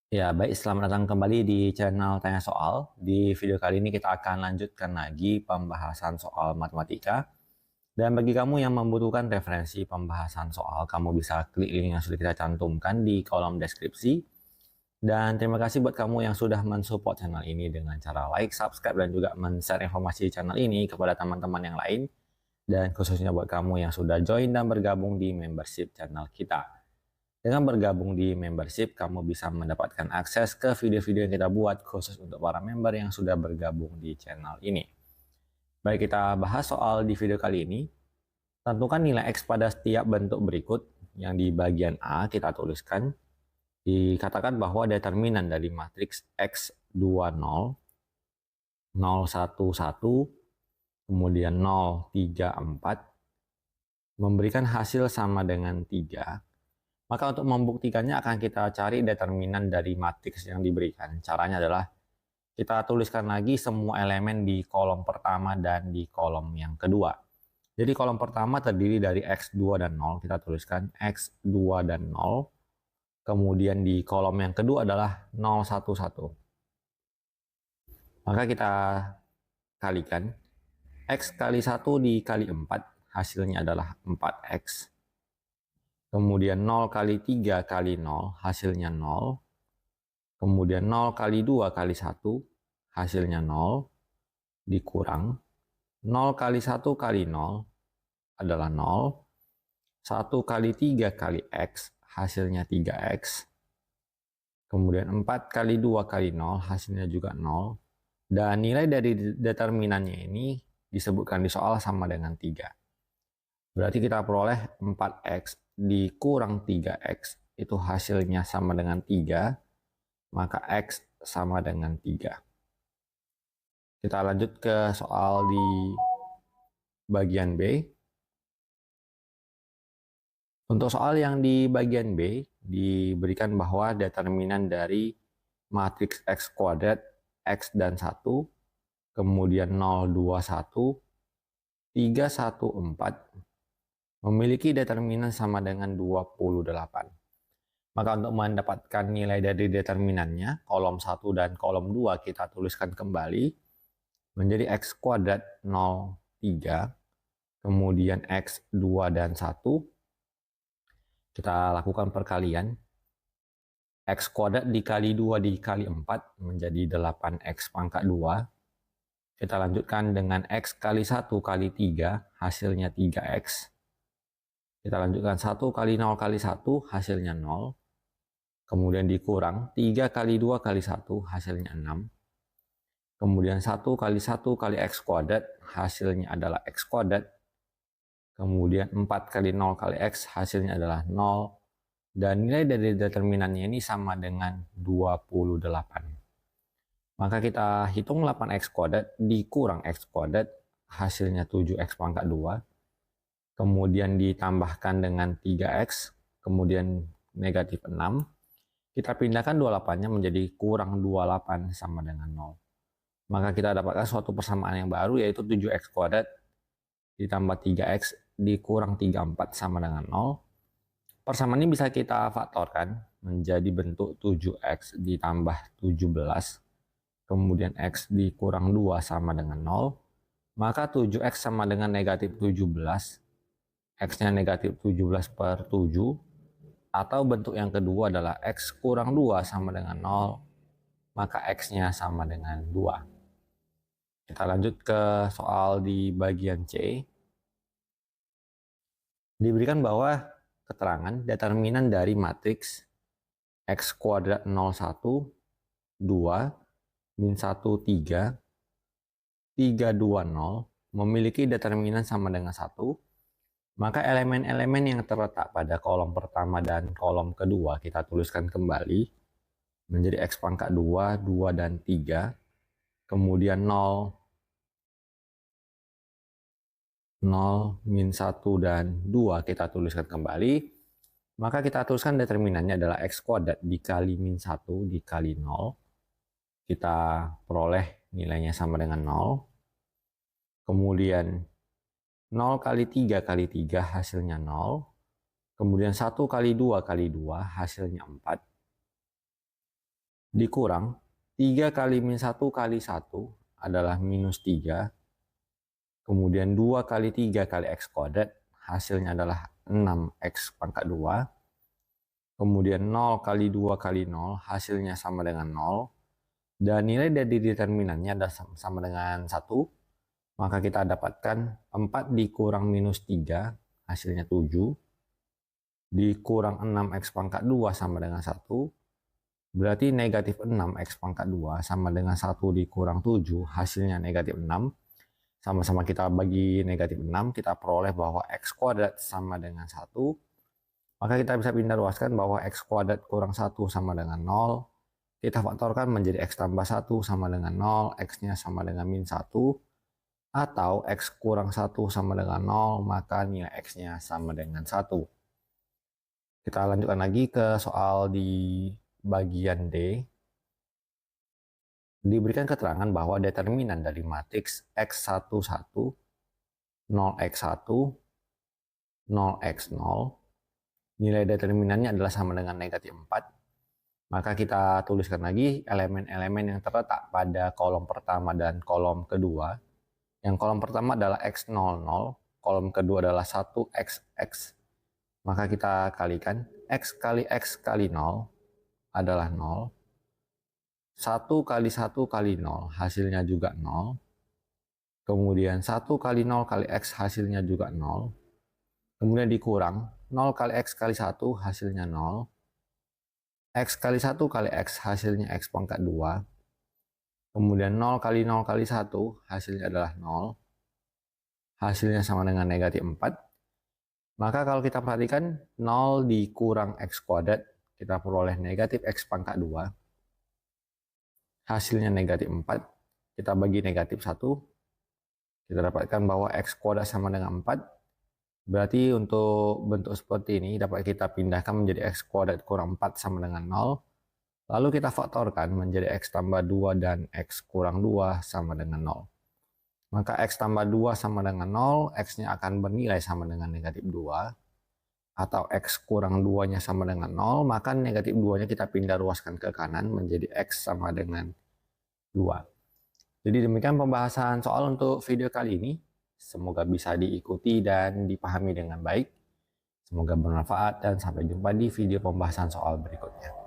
Ya, baik, selamat datang kembali di channel Tanya Soal. Di video kali ini kita akan lanjutkan lagi pembahasan soal matematika. Dan bagi kamu yang membutuhkan referensi pembahasan soal, kamu bisa klik link yang sudah kita cantumkan di kolom deskripsi. Dan terima kasih buat kamu yang sudah mensupport channel ini dengan cara like, subscribe, dan juga men-share informasi channel ini kepada teman-teman yang lain. Dan khususnya buat kamu yang sudah join dan bergabung di membership channel kita. Dengan bergabung di membership, kamu bisa mendapatkan akses ke video-video yang kita buat khusus untuk para member yang sudah bergabung di channel ini. Baik, kita bahas soal di video kali ini. Tentukan nilai X pada setiap bentuk berikut. Yang di bagian A kita tuliskan, dikatakan bahwa determinan dari matriks X20, 011, kemudian 034, memberikan hasil sama dengan 3. Maka untuk membuktikannya akan kita cari determinan dari matriks yang diberikan. Caranya adalah kita tuliskan lagi semua elemen di kolom pertama dan di kolom yang kedua. Jadi kolom pertama terdiri dari X2 dan 0. Kita tuliskan X2 dan 0. Kemudian di kolom yang kedua adalah 011. Maka kita kalikan. X kali 1 dikali 4. Hasilnya adalah 4X. Kemudian 0 kali 3 kali 0, hasilnya 0. Kemudian 0 kali 2 kali 1, hasilnya 0. Dikurang 0 kali 1 kali 0 adalah 0. 1 kali 3 kali X, hasilnya 3X. Kemudian 4 kali 2 kali 0, hasilnya juga 0. Dan nilai dari determinannya ini disebutkan di soal sama dengan 3. Berarti kita peroleh 4X dikurang 3X, itu hasilnya sama dengan 3, maka X sama dengan 3. Kita lanjut ke soal di bagian B. Untuk soal yang di bagian B, diberikan bahwa determinan dari matriks X kuadrat, X dan 1, kemudian 0, 2, 1, 3, 1, 4, memiliki determinan sama dengan 28. Maka untuk mendapatkan nilai dari determinannya, kolom 1 dan kolom 2 kita tuliskan kembali menjadi X kuadrat 0, 3, kemudian X2 dan 1. Kita lakukan perkalian. X kuadrat dikali 2 dikali 4 menjadi 8X pangkat 2. Kita lanjutkan dengan X kali 1 kali 3, hasilnya 3X. Kita lanjutkan 1 kali 0 kali 1, hasilnya 0. Kemudian dikurang 3 kali 2 kali 1, hasilnya 6. Kemudian 1 kali 1 kali X kuadrat, hasilnya adalah X kuadrat. Kemudian 4 kali 0 kali X, hasilnya adalah 0. Dan nilai dari determinannya ini sama dengan 28. Maka kita hitung 8X kuadrat dikurang X kuadrat, hasilnya 7X pangkat 2. Kemudian ditambahkan dengan 3X, kemudian negatif 6. Kita pindahkan 28-nya menjadi kurang 28 sama dengan 0. Maka kita dapatkan suatu persamaan yang baru, yaitu 7X kuadrat ditambah 3X dikurang 34 sama dengan 0. Persamaan ini bisa kita faktorkan menjadi bentuk 7X ditambah 17. Kemudian X dikurang 2 sama dengan 0. Maka 7X sama dengan negatif 17. X-nya negatif 17 per 7. Atau bentuk yang kedua adalah X kurang 2 sama dengan 0. Maka X-nya sama dengan 2. Kita lanjut ke soal di bagian C. Diberikan bahwa keterangan determinan dari matriks X kuadrat 01, 2, min 1, 3, 3, 2, 0 memiliki determinan sama dengan 1. Maka elemen-elemen yang terletak pada kolom pertama dan kolom kedua kita tuliskan kembali menjadi X pangkat 2, 2, dan 3. Kemudian 0, 0, min 1, dan 2 kita tuliskan kembali. Maka kita tuliskan determinannya adalah X kuadrat dikali min 1 dikali 0. Kita peroleh nilainya sama dengan 0. Kemudian 0 kali 3 kali 3 hasilnya 0. Kemudian 1 kali 2 kali 2 hasilnya 4. dikurang 3 kali min 1 kali 1 adalah minus 3. Kemudian 2 kali 3 kali X kuadrat hasilnya adalah 6X pangkat 2. Kemudian 0 kali 2 kali 0 hasilnya sama dengan 0. Dan nilai dari determinannya adalah sama dengan 1. Maka kita dapatkan 4 dikurang minus 3 hasilnya 7. Dikurang 6X pangkat 2 sama dengan 1. Berarti negatif 6X pangkat 2 sama dengan 1 dikurang 7 hasilnya negatif 6. Sama-sama kita bagi negatif 6, kita peroleh bahwa X kuadrat sama dengan 1. Maka kita bisa pindah ruaskan bahwa X kuadrat kurang 1 sama dengan 0. Kita faktorkan menjadi X tambah 1 sama dengan 0, X-nya sama dengan min 1. Atau X kurang 1 sama dengan 0, maka nilai X-nya sama dengan 1. Kita lanjutkan lagi ke soal di bagian D. Diberikan keterangan bahwa determinan dari matriks X11, 0x1, 0x0, nilai determinannya adalah sama dengan negatif 4. Maka kita tuliskan lagi elemen-elemen yang terletak pada kolom pertama dan kolom kedua. Yang kolom pertama adalah X00, kolom kedua adalah 1XX. Maka kita kalikan X kali X kali 0 adalah 0. 1 kali 1 kali 0 hasilnya juga 0. Kemudian 1 kali 0 kali X hasilnya juga 0. Kemudian dikurang 0 kali X kali 1 hasilnya 0. X kali 1 kali X hasilnya X pangkat 2. Kemudian 0 kali 0 kali 1 hasilnya adalah 0. Hasilnya sama dengan negatif 4. Maka kalau kita perhatikan 0 dikurang X kuadrat, kita peroleh negatif X pangkat 2. Hasilnya negatif 4. Kita bagi negatif 1. Kita dapatkan bahwa X kuadrat sama dengan 4. Berarti untuk bentuk seperti ini dapat kita pindahkan menjadi X kuadrat kurang 4 sama dengan 0. Lalu kita faktorkan menjadi X tambah 2 dan X kurang 2 sama dengan 0. Maka X tambah 2 sama dengan 0, X-nya akan bernilai sama dengan negatif 2. Atau X kurang 2-nya sama dengan 0, maka negatif 2-nya kita pindah ruaskan ke kanan menjadi X sama dengan 2. Jadi demikian pembahasan soal untuk video kali ini. Semoga bisa diikuti dan dipahami dengan baik. Semoga bermanfaat dan sampai jumpa di video pembahasan soal berikutnya.